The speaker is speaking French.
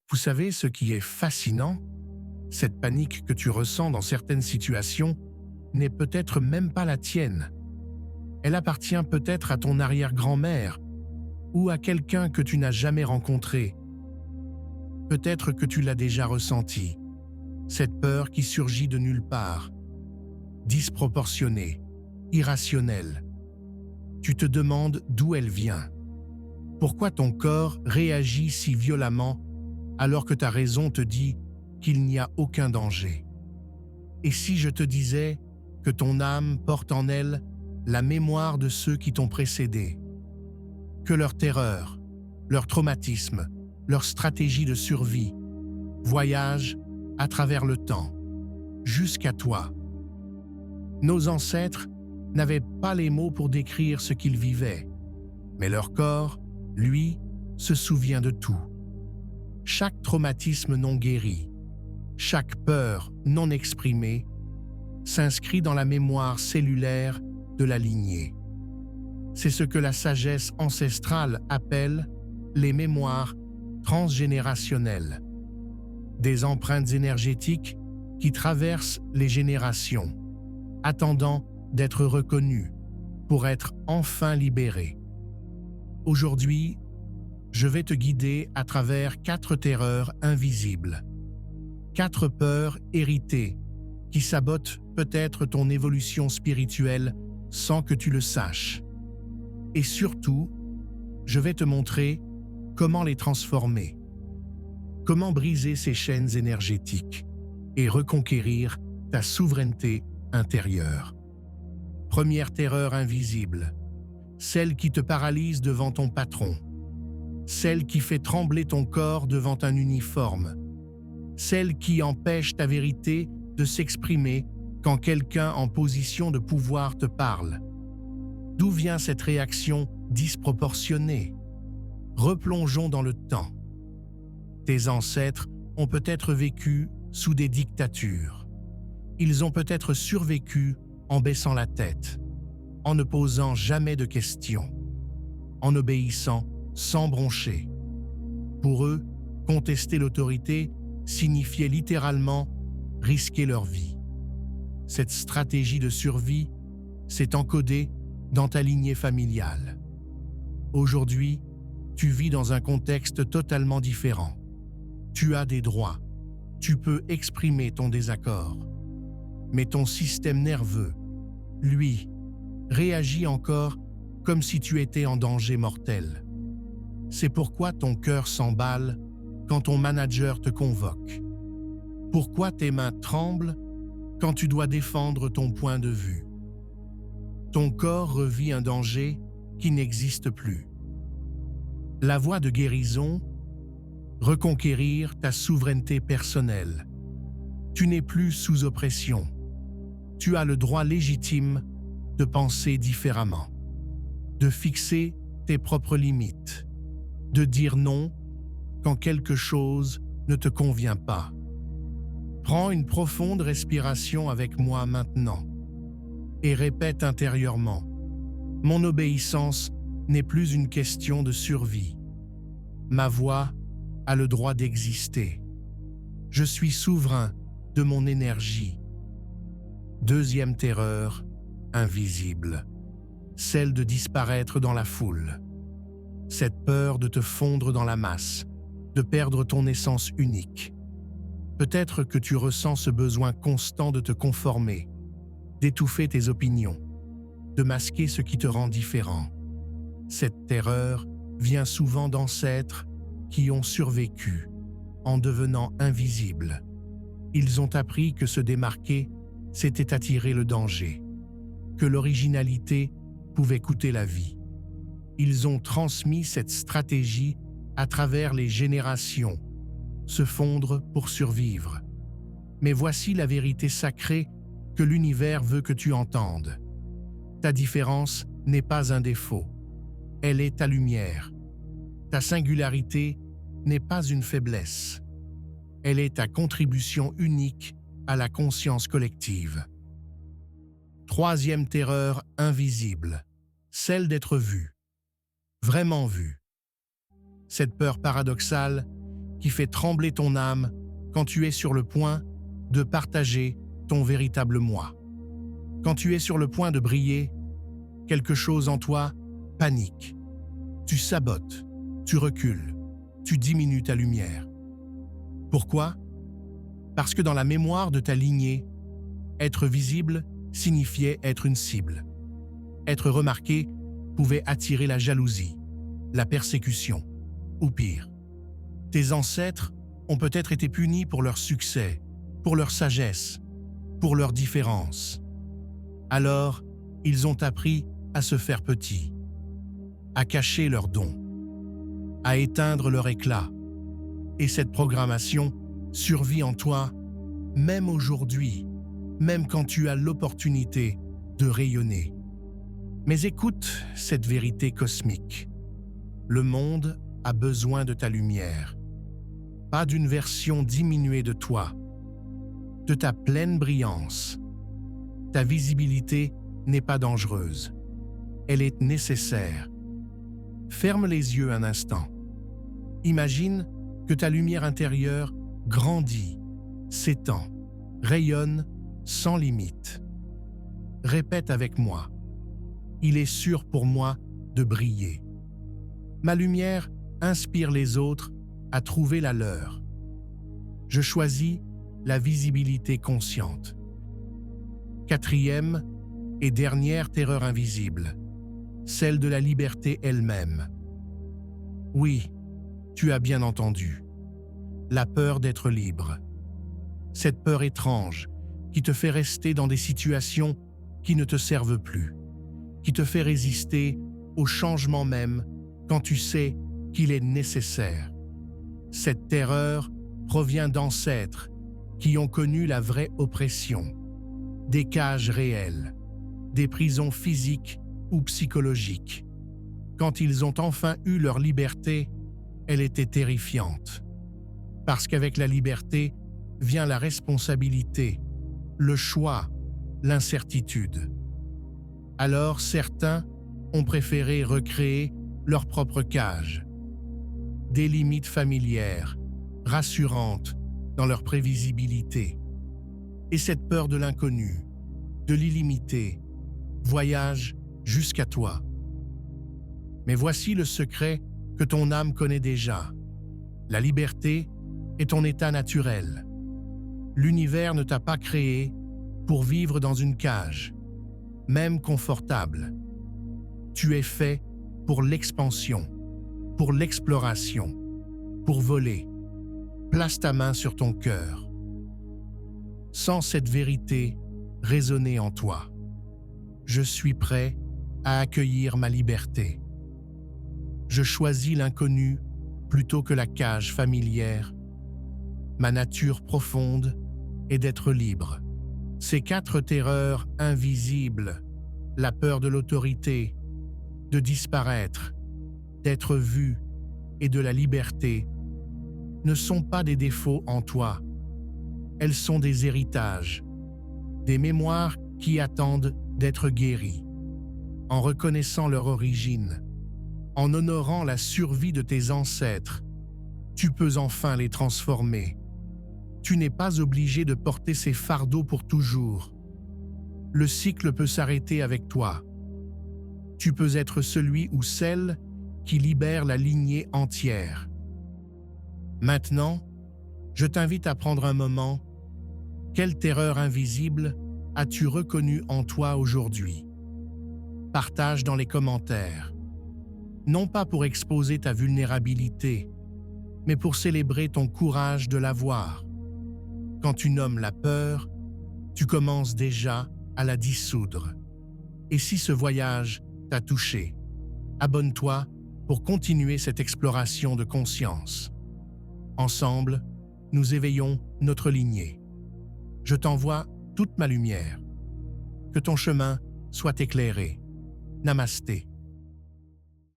Vous savez ce qui est fascinant? Cette panique que tu ressens dans certaines situations n'est peut-être même pas la tienne. Elle appartient peut-être à ton arrière-grand-mère ou à quelqu'un que tu n'as jamais rencontré. Peut-être que tu l'as déjà ressenti. Cette peur qui surgit de nulle part, disproportionnée, irrationnelle. Tu te demandes d'où elle vient. Pourquoi ton corps réagit si violemment alors que ta raison te dit qu'il n'y a aucun danger? Et si je te disais que ton âme porte en elle la mémoire de ceux qui t'ont précédé, que leur terreur, leur traumatisme, leur stratégie de survie voyagent à travers le temps, jusqu'à toi. Nos ancêtres n'avaient pas les mots pour décrire ce qu'ils vivaient, mais leur corps, lui, se souvient de tout. Chaque traumatisme non guéri, chaque peur non exprimée, s'inscrit dans la mémoire cellulaire de la lignée. C'est ce que la sagesse ancestrale appelle les mémoires transgénérationnelles, des empreintes énergétiques qui traversent les générations, attendant d'être reconnues pour être enfin libérées. Aujourd'hui, je vais te guider à travers 4 terreurs invisibles, 4 peurs héritées qui sabotent peut-être ton évolution spirituelle sans que tu le saches. Et surtout, je vais te montrer comment les transformer, comment briser ces chaînes énergétiques et reconquérir ta souveraineté intérieure. Première terreur invisible, celle qui te paralyse devant ton patron, celle qui fait trembler ton corps devant un uniforme, celle qui empêche ta vérité de s'exprimer quand quelqu'un en position de pouvoir te parle. D'où vient cette réaction disproportionnée? Replongeons dans le temps. Tes ancêtres ont peut-être vécu sous des dictatures. Ils ont peut-être survécu en baissant la tête, en ne posant jamais de questions, en obéissant sans broncher. Pour eux, contester l'autorité signifiait littéralement risquer leur vie. Cette stratégie de survie s'est encodée dans ta lignée familiale. Aujourd'hui, tu vis dans un contexte totalement différent. Tu as des droits. Tu peux exprimer ton désaccord. Mais ton système nerveux, lui, réagit encore comme si tu étais en danger mortel. C'est pourquoi ton cœur s'emballe quand ton manager te convoque. Pourquoi tes mains tremblent quand tu dois défendre ton point de vue. Ton corps revit un danger qui n'existe plus. La voie de guérison, reconquérir ta souveraineté personnelle. Tu n'es plus sous oppression. Tu as le droit légitime de penser différemment, de fixer tes propres limites, de dire non quand quelque chose ne te convient pas. Prends une profonde respiration avec moi maintenant et répète intérieurement: mon obéissance n'est plus une question de survie. Ma voix a le droit d'exister. Je suis souverain de mon énergie. Deuxième terreur, invisible, celle de disparaître dans la foule. Cette peur de te fondre dans la masse, de perdre ton essence unique. Peut-être que tu ressens ce besoin constant de te conformer, d'étouffer tes opinions, de masquer ce qui te rend différent. Cette terreur vient souvent d'ancêtres qui ont survécu en devenant invisibles. Ils ont appris que se démarquer, c'était attirer le danger, que l'originalité pouvait coûter la vie. Ils ont transmis cette stratégie à travers les générations, se fondre pour survivre. Mais voici la vérité sacrée que l'univers veut que tu entendes. Ta différence n'est pas un défaut, elle est ta lumière. Ta singularité n'est pas une faiblesse, elle est ta contribution unique à la conscience collective. Troisième terreur invisible, celle d'être vu, vraiment vu. Cette peur paradoxale qui fait trembler ton âme quand tu es sur le point de partager ton véritable moi. Quand tu es sur le point de briller, quelque chose en toi panique. Tu sabotes, tu recules, tu diminues ta lumière. Pourquoi? Parce que dans la mémoire de ta lignée, être visible signifiait être une cible. Être remarqué pouvait attirer la jalousie, la persécution, ou pire. Tes ancêtres ont peut-être été punis pour leur succès, pour leur sagesse, pour leur différence. Alors, ils ont appris à se faire petits, à cacher leurs dons, à éteindre leur éclat. Et cette programmation survit en toi, même aujourd'hui, même quand tu as l'opportunité de rayonner. Mais écoute cette vérité cosmique. Le monde a besoin de ta lumière, pas d'une version diminuée de toi, de ta pleine brillance. Ta visibilité n'est pas dangereuse, elle est nécessaire. Ferme les yeux un instant. Imagine que ta lumière intérieure grandit, s'étend, rayonne sans limite. Répète avec moi. Il est sûr pour moi de briller. Ma lumière inspire les autres à trouver la leur. Je choisis la visibilité consciente. Quatrième et dernière terreur invisible, celle de la liberté elle-même. Oui, tu as bien entendu. La peur d'être libre. Cette peur étrange qui te fait rester dans des situations qui ne te servent plus, qui te fait résister au changement même quand tu sais qu'il est nécessaire. Cette terreur provient d'ancêtres qui ont connu la vraie oppression, des cages réelles, des prisons physiques ou psychologiques. Quand ils ont enfin eu leur liberté, elle était terrifiante. Parce qu'avec la liberté vient la responsabilité, le choix, l'incertitude. Alors certains ont préféré recréer leur propre cage, des limites familières, rassurantes dans leur prévisibilité. Et cette peur de l'inconnu, de l'illimité, voyage jusqu'à toi. Mais voici le secret que ton âme connaît déjà. La liberté est ton état naturel. L'univers ne t'a pas créé pour vivre dans une cage, même confortable. Tu es fait pour l'expansion, pour l'exploration, pour voler. Place ta main sur ton cœur. Sens cette vérité résonner en toi. Je suis prêt à accueillir ma liberté. Je choisis l'inconnu plutôt que la cage familière. Ma nature profonde est d'être libre. Ces 4 terreurs invisibles, la peur de l'autorité, de disparaître, d'être vu et de la liberté, ne sont pas des défauts en toi. Elles sont des héritages, des mémoires qui attendent d'être guéries. En reconnaissant leur origine, en honorant la survie de tes ancêtres, tu peux enfin les transformer. Tu n'es pas obligé de porter ces fardeaux pour toujours. Le cycle peut s'arrêter avec toi. Tu peux être celui ou celle qui libère la lignée entière. Maintenant, je t'invite à prendre un moment. Quelle terreur invisible as-tu reconnue en toi aujourd'hui? Partage dans les commentaires. Non pas pour exposer ta vulnérabilité, mais pour célébrer ton courage de la voir. Quand tu nommes la peur, tu commences déjà à la dissoudre. Et si ce voyage t'a touché, abonne-toi pour continuer cette exploration de conscience. Ensemble, nous éveillons notre lignée. Je t'envoie toute ma lumière. Que ton chemin soit éclairé. Namasté.